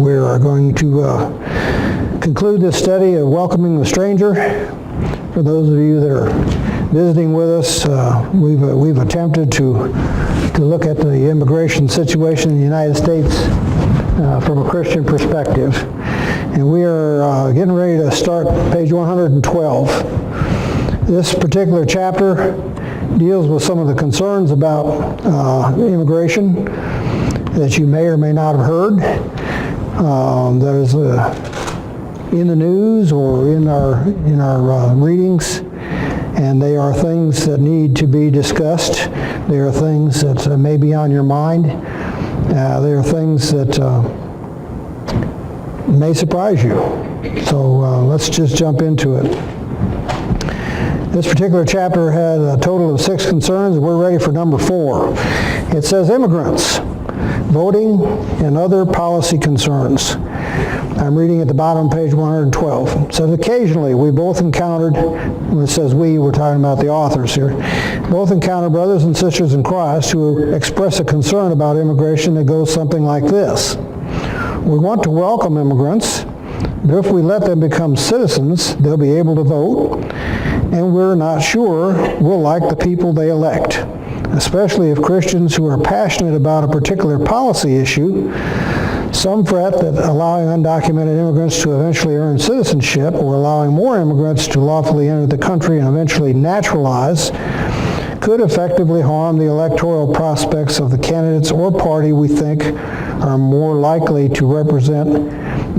We are going to conclude this study of welcoming the stranger. For those of you that are visiting with us, we've attempted to look at the immigration situation in the United States from a Christian perspective. And we are getting ready to start page 112. This particular chapter deals with some of the concerns about immigration that you may or may not have heard. That is in the news or in our readings, and they are things that need to be discussed. They are things that may be on your mind. They are things that may surprise you. So let's just jump into it. This particular chapter had a total of 6 concerns. We're ready for number 4. It says immigrants, voting, and other policy concerns. I'm reading at the bottom of page 112. It says, occasionally we both encountered, when it says we, we're talking about the authors here, both encountered brothers and sisters in Christ who express a concern about immigration that goes something like this. We want to welcome immigrants, but if we let them become citizens, they'll be able to vote, and we're not sure we'll like the people they elect, especially if Christians who are passionate about a particular policy issue. Some fret that allowing undocumented immigrants to eventually earn citizenship or allowing more immigrants to lawfully enter the country and eventually naturalize could effectively harm the electoral prospects of the candidates or party we think are more likely to represent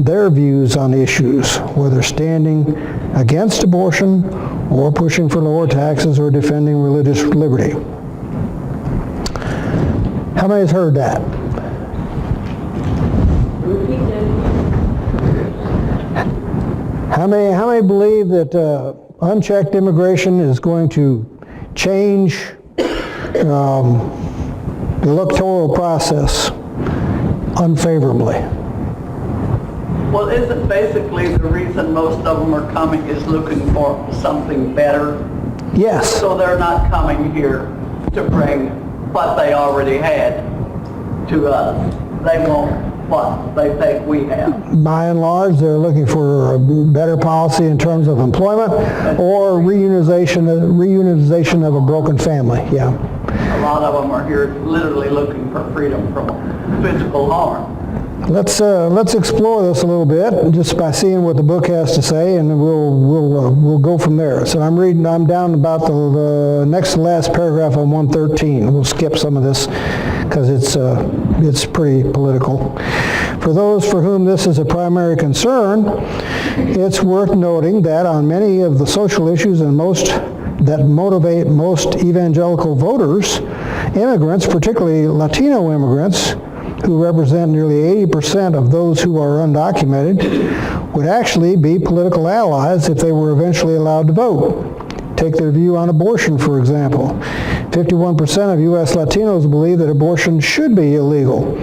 their views on issues, whether standing against abortion or pushing for lower taxes or defending religious liberty. How many has heard that? How many believe that unchecked immigration is going to change the electoral process unfavorably? Well, isn't basically the reason most of them are coming is looking for something better? Yes. So they're not coming here to bring what they already had to us. They want what they think we have. By and large, they're looking for a better policy in terms of employment or reunionization of a broken family. Yeah. A lot of them are here literally looking for freedom from physical harm. Let's explore this a little bit just by seeing what the book has to say, and we'll go from there. So I'm down about the next to last paragraph on 113. We'll skip some of this because it's pretty political. For those for whom this is a primary concern, it's worth noting that on many of the social issues and that motivate most evangelical voters, immigrants, particularly Latino immigrants, who represent nearly 80% of those who are undocumented, would actually be political allies if they were eventually allowed to vote. Take their view on abortion, for example. 51% of U.S. Latinos believe that abortion should be illegal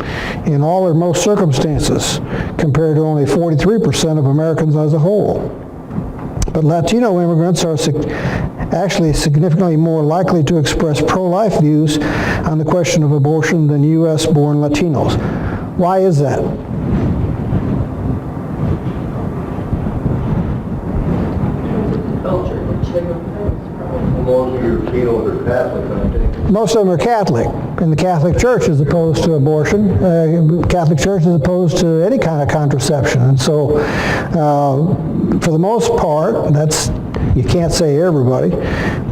in all or most circumstances, compared to only 43% of Americans as a whole. But Latino immigrants are actually significantly more likely to express pro-life views on the question of abortion than U.S.-born Latinos. Why is that? Most of them are Catholic, in the Catholic Church as opposed to abortion. Catholic Church as opposed to any kind of contraception. And so, for the most part, you can't say everybody,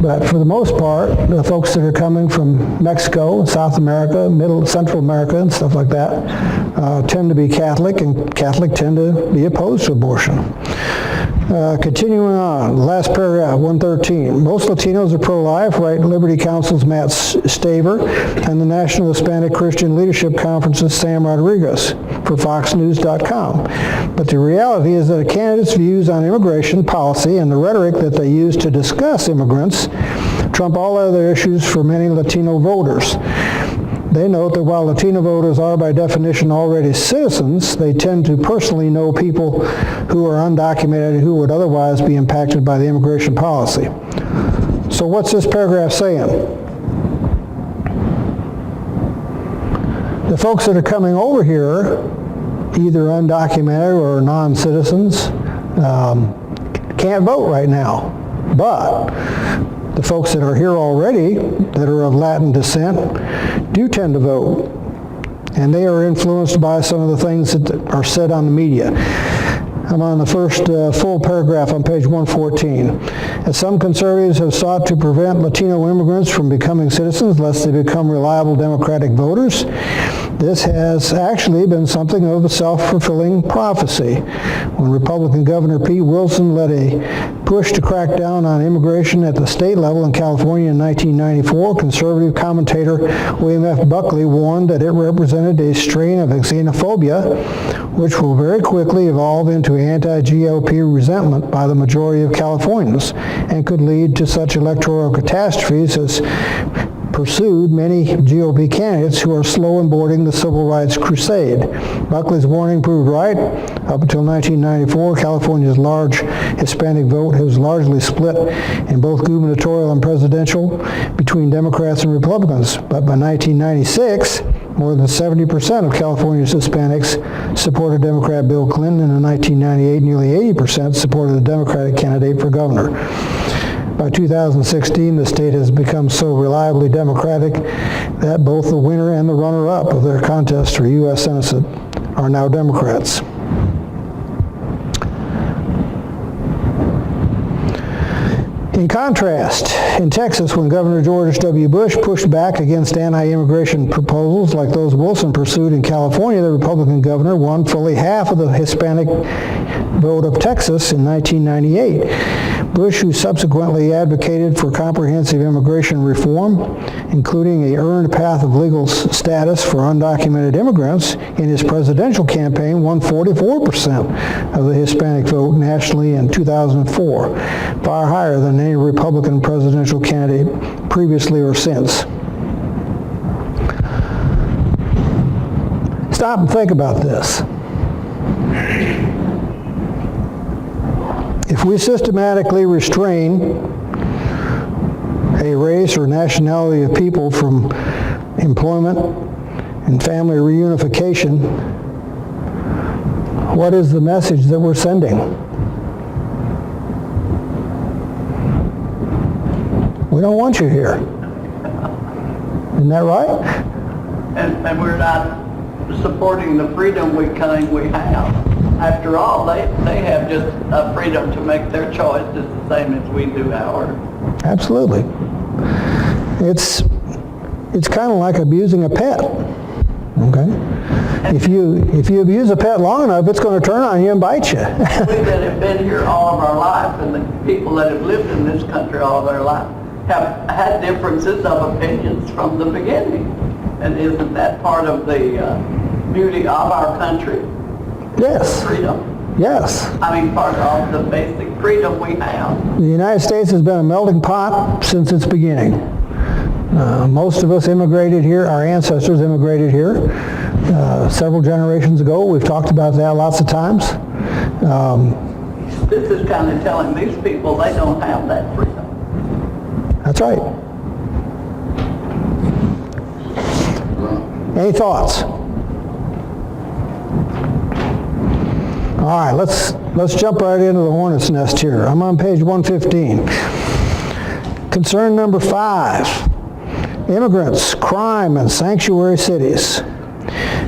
but for the most part, the folks that are coming from Mexico, South America, Central America, and stuff like that, tend to be Catholic, and Catholic tend to be opposed to abortion. Continuing on, last paragraph, 113. Most Latinos are pro-life, write Liberty Council's Matt Staver and the National Hispanic Christian Leadership Conference's Sam Rodriguez for FoxNews.com. But the reality is that a candidate's views on immigration policy and the rhetoric that they use to discuss immigrants trump all other issues for many Latino voters. They note that while Latino voters are by definition already citizens, they tend to personally know people who are undocumented and who would otherwise be impacted by the immigration policy. So what's this paragraph saying? The folks that are coming over here either undocumented or non-citizens, can't vote right now. But the folks that are here already, that are of Latin descent, do tend to vote. And they are influenced by some of the things that are said on the media. I'm on the first full paragraph on page 114. As some conservatives have sought to prevent Latino immigrants from becoming citizens lest they become reliable Democratic voters, this has actually been something of a self-fulfilling prophecy. When Republican Governor Pete Wilson led a push to crack down on immigration at the state level in California in 1994, conservative commentator William F. Buckley warned that it represented a strain of xenophobia which will very quickly evolve into anti-GOP resentment by the majority of Californians and could lead to such electoral catastrophes as pursued many GOP candidates who are slow in boarding the civil rights crusade. Buckley's warning proved right. Up until 1994, California's large Hispanic vote was largely split in both gubernatorial and presidential between Democrats and Republicans. But by 1996, more than 70% of California's Hispanics supported Democrat Bill Clinton, and in 1998, nearly 80% supported the Democratic candidate for governor. By 2016, the state has become so reliably Democratic that both the winner and the runner-up of their contest for U.S. Senate are now Democrats. In contrast, in Texas, when Governor George W. Bush pushed back against anti-immigration proposals like those Wilson pursued in California, the Republican governor won fully half of the Hispanic vote of Texas in 1998. Bush, who subsequently advocated for comprehensive immigration reform, including an earned path of legal status for undocumented immigrants, in his presidential campaign won 44% of the Hispanic vote nationally in 2004, far higher than any Republican presidential candidate previously or since. Stop and think about this. If we systematically restrain a race or nationality of people from employment and family reunification, what is the message that we're sending? We don't want you here. Isn't that right? And we're not supporting the freedom we claim we have. After all, they have just a freedom to make their choice just the same as we do ours. Absolutely. It's kind of like abusing a pet. Okay? If you abuse a pet long enough, it's going to turn on you and bite you. We that have been here all of our life, and the people that have lived in this country all of their life, have had differences of opinions from the beginning. And isn't that part of the beauty of our country? Yes. Freedom. Yes. I mean, part of the basic freedom we have. The United States has been a melting pot since its beginning. Most of us immigrated here, our ancestors immigrated here several generations ago. We've talked about that lots of times. This is kind of telling these people they don't have that freedom. That's right. Any thoughts? All right, let's jump right into the hornet's nest here. I'm on page 115. Concern number 5, immigrants, crime, and sanctuary cities.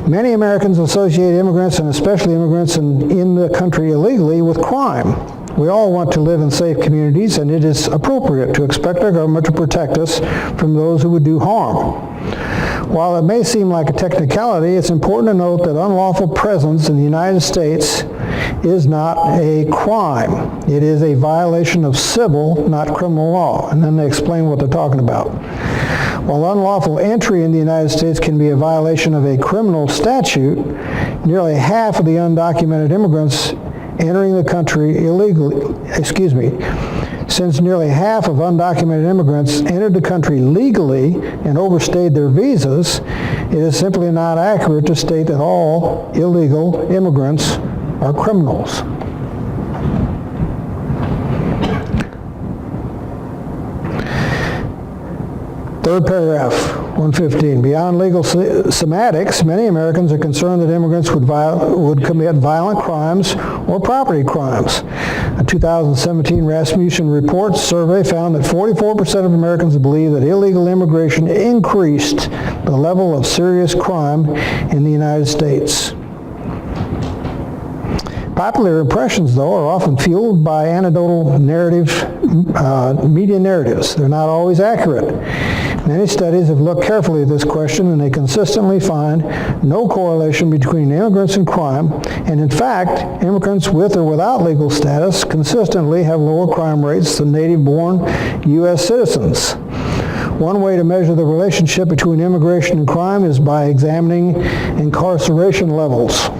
Many Americans associate immigrants, and especially immigrants in the country illegally, with crime. We all want to live in safe communities, and it is appropriate to expect our government to protect us from those who would do harm. While it may seem like a technicality, it's important to note that unlawful presence in the United States is not a crime. It is a violation of civil, not criminal law. And then they explain what they're talking about. While unlawful entry in the United States can be a violation of a criminal statute, nearly half of the undocumented immigrants entering the country illegally, since nearly half of undocumented immigrants entered the country legally and overstayed their visas, it is simply not accurate to state that all illegal immigrants are criminals. Third paragraph, 115. Beyond legal semantics, many Americans are concerned that immigrants would commit violent crimes or property crimes. A 2017 Rasmussen Reports survey found that 44% of Americans believe that illegal immigration increased the level of serious crime in the United States. Popular impressions, though, are often fueled by anecdotal media narratives. They're not always accurate. Many studies have looked carefully at this question, and they consistently find no correlation between immigrants and crime, and in fact, immigrants with or without legal status consistently have lower crime rates than native-born U.S. citizens. One way to measure the relationship between immigration and crime is by examining incarceration levels.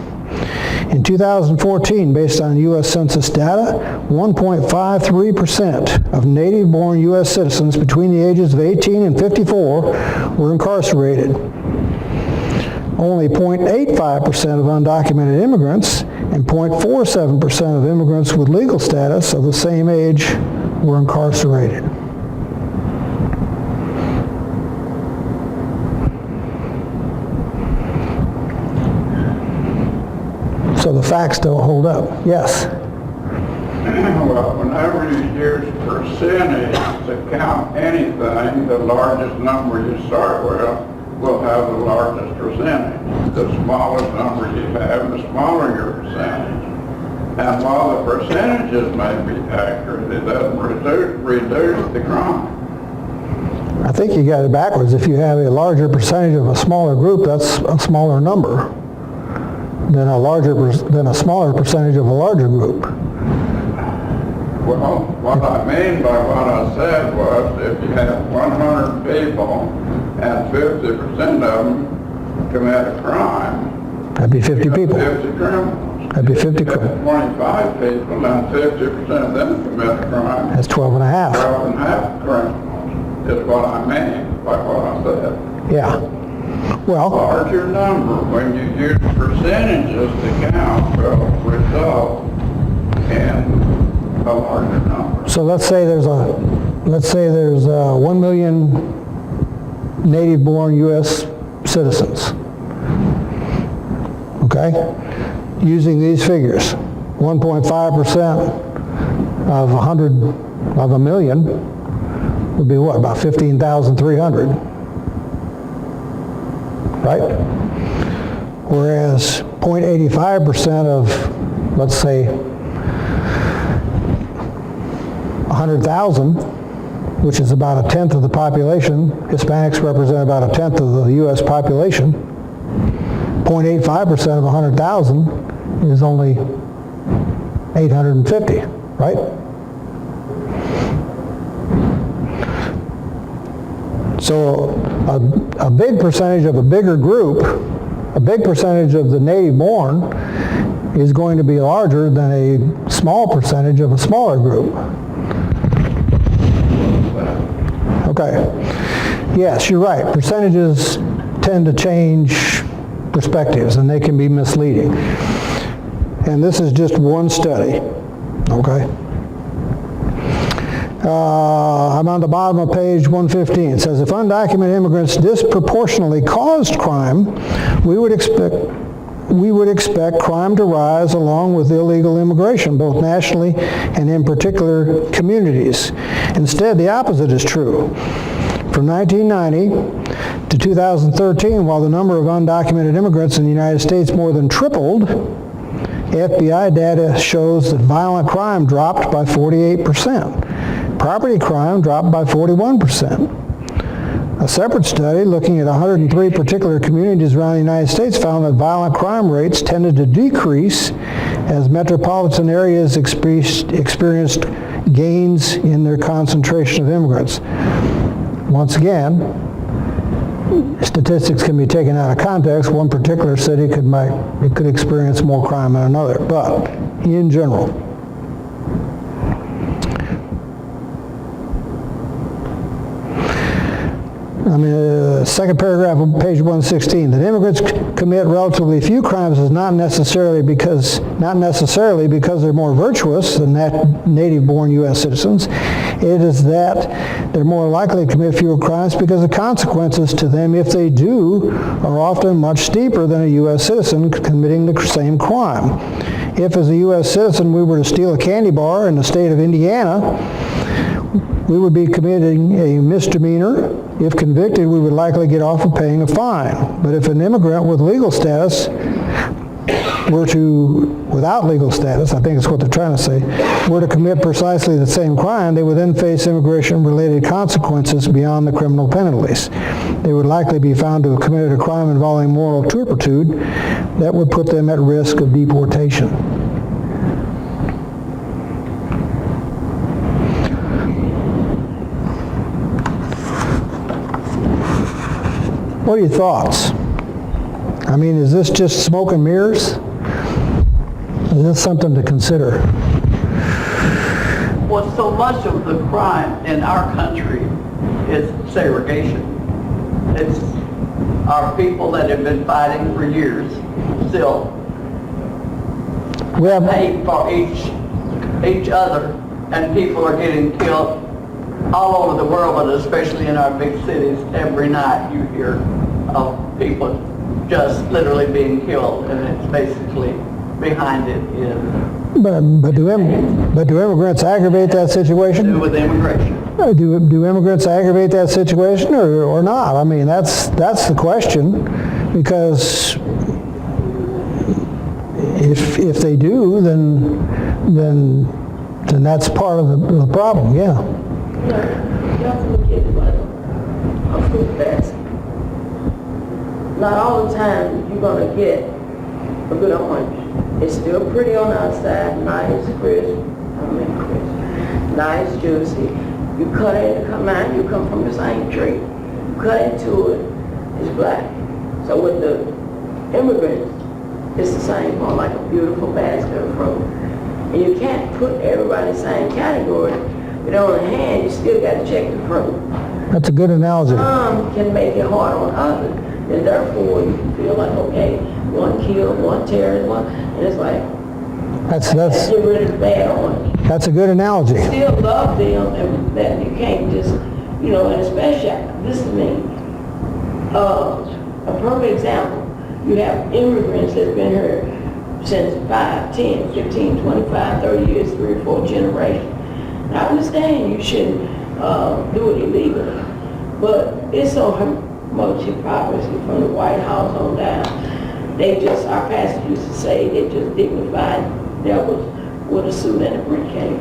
In 2014, based on U.S. Census data, 1.53% of native-born U.S. citizens between the ages of 18 and 54 were incarcerated. Only 0.85% of undocumented immigrants and 0.47% of immigrants with legal status of the same age were incarcerated. So the facts don't hold up. Yes? Well, whenever you use percentage to count anything, the largest number you start with will have the largest percentage. The smallest number you have, the smaller your percentage. And while the percentages may be accurate, it doesn't reduce the crime. I think you got it backwards. If you have a larger percentage of a smaller group, that's a smaller number than a smaller percentage of a larger group. Well, what I mean by what I said was if you have 100 people and 50% of them commit a crime, That'd be 50 people. 50 criminals. That'd be 50 If you have criminals. 25 people and 50% of them commit a crime, That's 12 and a half. 12 and a half criminals is what I mean by what I said. Yeah. Well, Larger number, when you use percentages to count, will result in a larger number. so let's say there's 1 million native-born U.S. citizens. Okay? Using these figures, 1.5% of a million would be what, about 15,300, right? Whereas 0.85% of, let's say, 100,000, which is about a tenth of the population, Hispanics represent about a tenth of the U.S. population, 0.85% of 100,000 is only 850, right? So a big percentage of a bigger group, a big percentage of the native-born is going to be larger than a small percentage of a smaller group. Okay. Yes, you're right. Percentages tend to change perspectives, and they can be misleading. And this is just one study. Okay. I'm on the bottom of page 115. It says, if undocumented immigrants disproportionately caused crime, we would expect crime to rise along with illegal immigration, both nationally and in particular communities. Instead, the opposite is true. From 1990 to 2013, while the number of undocumented immigrants in the United States more than tripled, FBI data shows that violent crime dropped by 48%. Property crime dropped by 41%. A separate study looking at 103 particular communities around the United States found that violent crime rates tended to decrease as metropolitan areas experienced gains in their concentration of immigrants. Once again, statistics can be taken out of context. One particular city could experience more crime than another, but in general. second paragraph of page 116, that immigrants commit relatively few crimes is not necessarily because they're more virtuous than native-born U.S. citizens. It is that they're more likely to commit fewer crimes because the consequences to them, if they do, are often much steeper than a U.S. citizen committing the same crime. If, as a U.S. citizen, we were to steal a candy bar in the state of Indiana, we would be committing a misdemeanor. If convicted, we would likely get off of paying a fine. But if an immigrant with legal status without legal status, I think is what they're trying to say, were to commit precisely the same crime, they would then face immigration-related consequences beyond the criminal penalties. They would likely be found to have committed a crime involving moral turpitude that would put them at risk of deportation. What are your thoughts? Is this just smoke and mirrors? Is this something to consider? Well, so much of the crime in our country is segregation. It's our people that have been fighting for years still hate for each other, and people are getting killed all over the world, but especially in our big cities. Every night you hear of people just literally being killed, and it's basically behind it is. But do immigrants aggravate that situation? To do with immigration. Do immigrants aggravate that situation or not? That's the question, because if they do, then that's part of the problem. Yeah. You have to look at it like a fruit basket. Not all the time you're going to get a good orange. It's still pretty on the outside, nice, nice, juicy. You cut it and come out, you come from the same tree. You cut into it, it's black. So with the immigrants, it's the same one, like a beautiful basket of fruit. And you can't put everybody in the same category. But on the hand, you still got to check the fruit. That's a good analogy. Some can make it hard on others, and therefore you feel like, okay, one killed, one terrorist, one, and it's like, That's get rid of the bad on. that's a good analogy. Still love them, and that you can't just, and especially, this is me, a perfect example. You have immigrants that's been here since 5, 10, 15, 25, 30 years, 3 or 4 generations. I understand you shouldn't do it illegally, but it's so much hypocrisy from the White House on down. Our pastor used to say, they just dignified devils with a suit and a briefcase.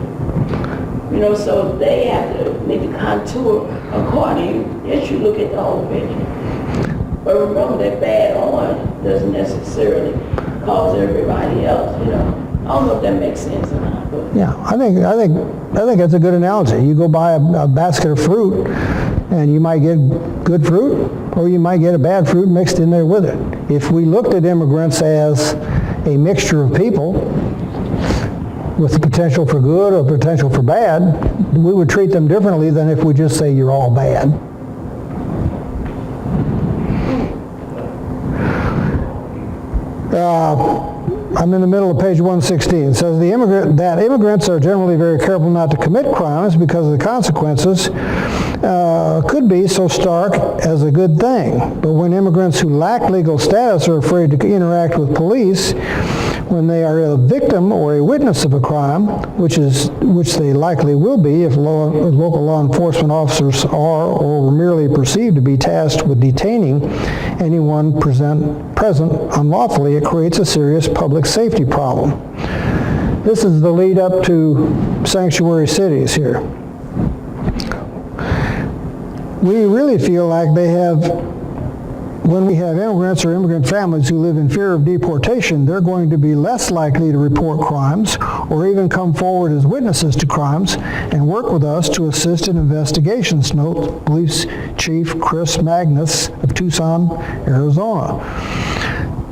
So they have to make the contour according. Yes, you look at the whole picture. But remember that bad orange doesn't necessarily cause everybody else, I don't know if that makes sense or not. But Yeah, I think that's a good analogy. You go buy a basket of fruit, and you might get good fruit, or you might get a bad fruit mixed in there with it. If we looked at immigrants as a mixture of people with the potential for good or potential for bad, we would treat them differently than if we just say you're all bad. I'm in the middle of page 116. It says that immigrants are generally very careful not to commit crimes because of the consequences could be so stark as a good thing. But when immigrants who lack legal status are afraid to interact with police, when they are a victim or a witness of a crime, which they likely will be if local law enforcement officers are or were merely perceived to be tasked with detaining anyone present unlawfully, it creates a serious public safety problem. This is the lead up to sanctuary cities here. We really feel like when we have immigrants or immigrant families who live in fear of deportation, they're going to be less likely to report crimes or even come forward as witnesses to crimes and work with us to assist in investigations, notes Police Chief Chris Magnus of Tucson, Arizona.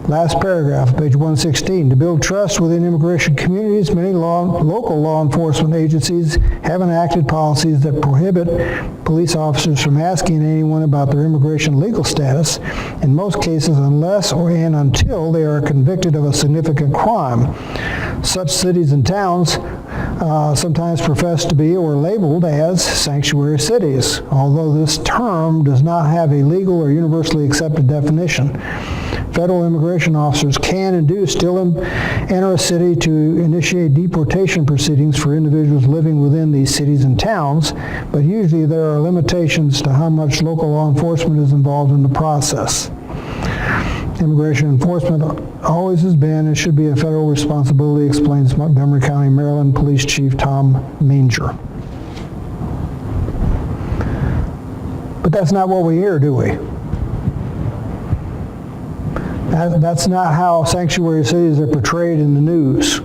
Last paragraph, page 116. To build trust within immigration communities, many local law enforcement agencies have enacted policies that prohibit police officers from asking anyone about their immigration legal status, in most cases unless and until they are convicted of a significant crime. Such cities and towns sometimes profess to be or labeled as sanctuary cities, although this term does not have a legal or universally accepted definition. Federal immigration officers can and do still enter a city to initiate deportation proceedings for individuals living within these cities and towns, but usually there are limitations to how much local law enforcement is involved in the process. Immigration enforcement always has been and should be a federal responsibility, explains Montgomery County, Maryland Police Chief Tom Manger. But that's not what we hear, do we? That's not how sanctuary cities are portrayed in the news.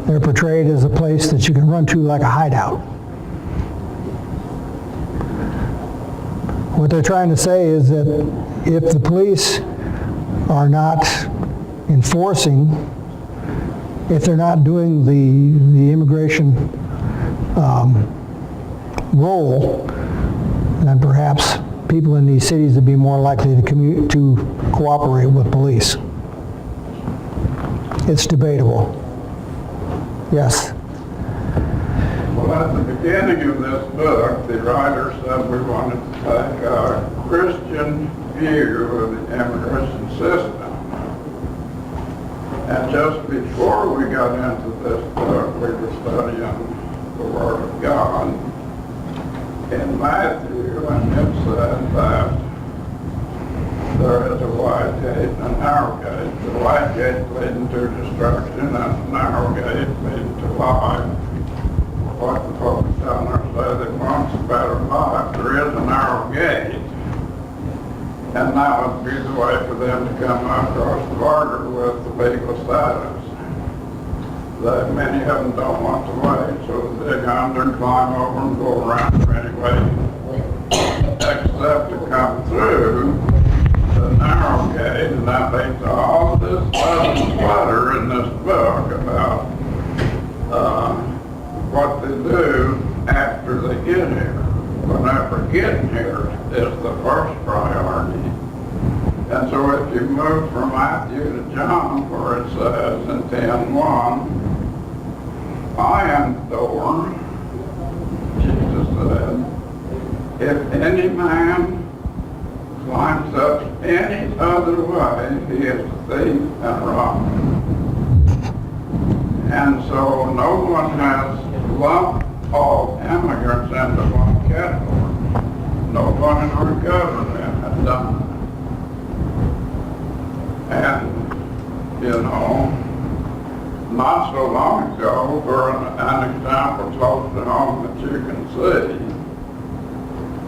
They're portrayed as a place that you can run to like a hideout. What they're trying to say is that if the police are not enforcing, if they're not doing the immigration role, then perhaps people in these cities would be more likely to cooperate with police. It's debatable. Yes? Well, at the beginning of this book, the writer said we wanted to take a Christian view of the immigration system. And just before we got into this book, we were studying the Word of God in Matthew, and it said that there is a wide gate and a narrow gate. The wide gate leading to destruction and the narrow gate leading to life. What the folks down there say they want a better life. There is a narrow gate, and that would be the way for them to come across the border with the legal status. That many of them don't want to wait, so they dig under and climb over and go around there anyway, except to come through the narrow gate, and that leads to all this clutter in this book about what they do after they get here. Whenever getting here is the first priority. And so if you move from Matthew to John, where it says in 10:1, I am the door, Jesus said, if any man climbs up any other way, he is a thief and a robber. And so no one has lumped all immigrants into one category. No one in our government has done that. And, you know, not so long ago, for an example close to home that you can see,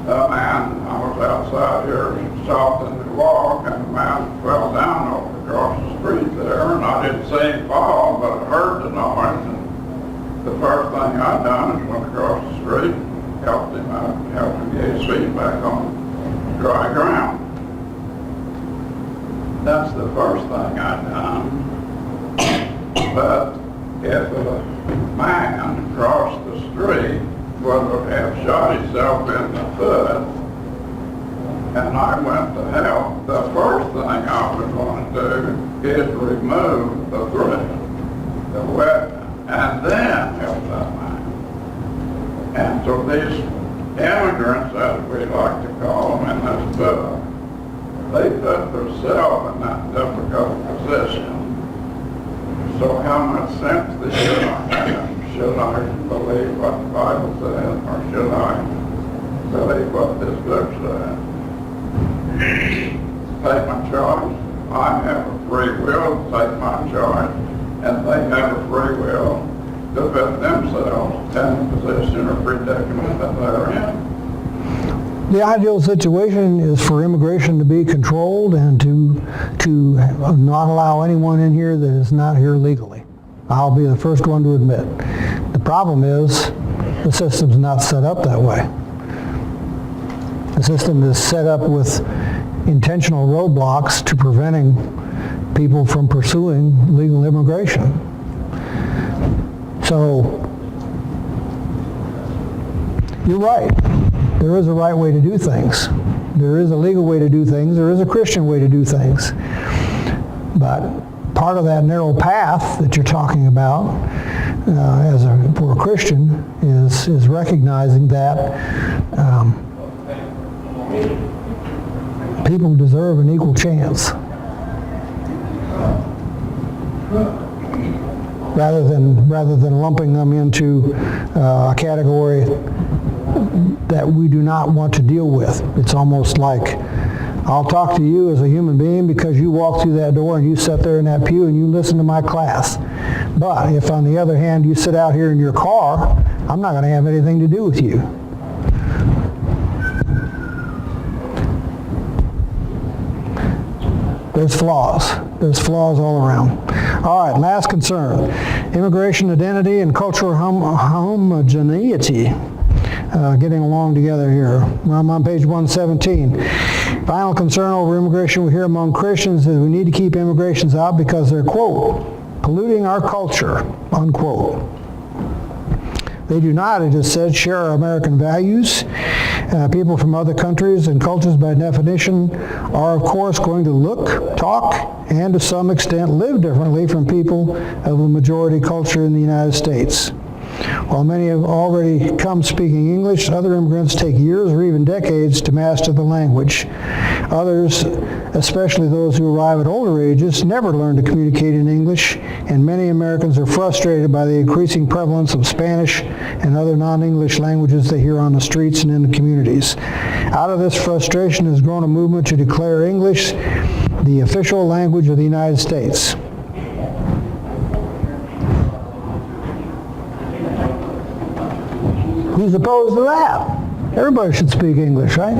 a man, I was outside here stopping to walk, and a man fell down over across the street there, and I didn't see him fall, but I heard the noise, and the first thing I done is went across the street, helped him out, helped him get his feet back on dry ground. That's the first thing I done. But if a man crossed the street would have shot himself in the foot, and I went to help, the first thing I would want to do is remove the threat, the weapon, and then help that man. And so these immigrants, as we like to call them in this book, they put themselves in that difficult position. So how much sense should I have? Should I believe what the Bible says, or should I believe what this book says? Take my choice. I have a free will to take my choice, and they have a free will to put themselves in the position or predicament that they're in. The ideal situation is for immigration to be controlled and to not allow anyone in here that is not here legally. I'll be the first one to admit. The problem is the system's not set up that way. The system is set up with intentional roadblocks to preventing people from pursuing legal immigration. So, you're right. There is a right way to do things. There is a legal way to do things. There is a Christian way to do things. But part of that narrow path that you're talking about for a Christian is recognizing that people deserve an equal chance. Rather than lumping them into a category that we do not want to deal with. It's almost like, I'll talk to you as a human being because you walk through that door and you sit there in that pew and you listen to my class. But if on the other hand you sit out here in your car, I'm not going to have anything to do with you. There's flaws. There's flaws all around. All right, last concern. Immigration identity and cultural homogeneity. Getting along together here. I'm on page 117. Final concern over immigration we hear among Christians is we need to keep immigrations out because they're, quote, polluting our culture, unquote. They do not, it is said, share our American values. People from other countries and cultures, by definition, are, of course, going to look, talk, and to some extent live differently from people of the majority culture in the United States. While many have already come speaking English, other immigrants take years or even decades to master the language. Others, especially those who arrive at older ages, never learn to communicate in English, and many Americans are frustrated by the increasing prevalence of Spanish and other non-English languages they hear on the streets and in the communities. Out of this frustration has grown a movement to declare English the official language of the United States. Who's opposed to that? Everybody should speak English, right?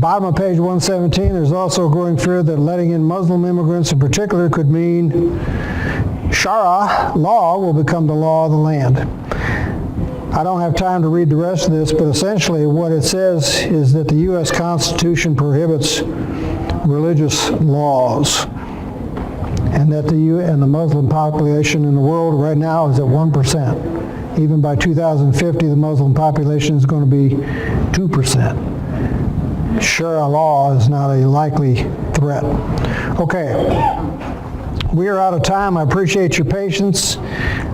Bottom of page 117, there's also a growing fear that letting in Muslim immigrants in particular could mean Sharia law will become the law of the land. I don't have time to read the rest of this, but essentially what it says is that the U.S. Constitution prohibits religious laws, and that the Muslim population in the world right now is at 1%. Even by 2050, the Muslim population is going to be 2%. Sharia law is not a likely threat. Okay, we are out of time. I appreciate your patience.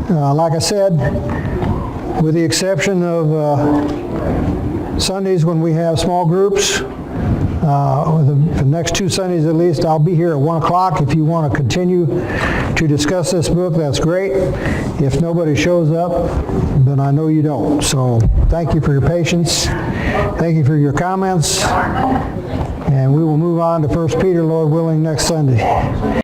Like I said, with the exception of Sundays when we have small groups, the next 2 Sundays at least, I'll be here at 1 o'clock. If you want to continue to discuss this book, that's great. If nobody shows up, then I know you don't. So thank you for your patience. Thank you for your comments. And we will move on to 1 Peter, Lord willing, next Sunday.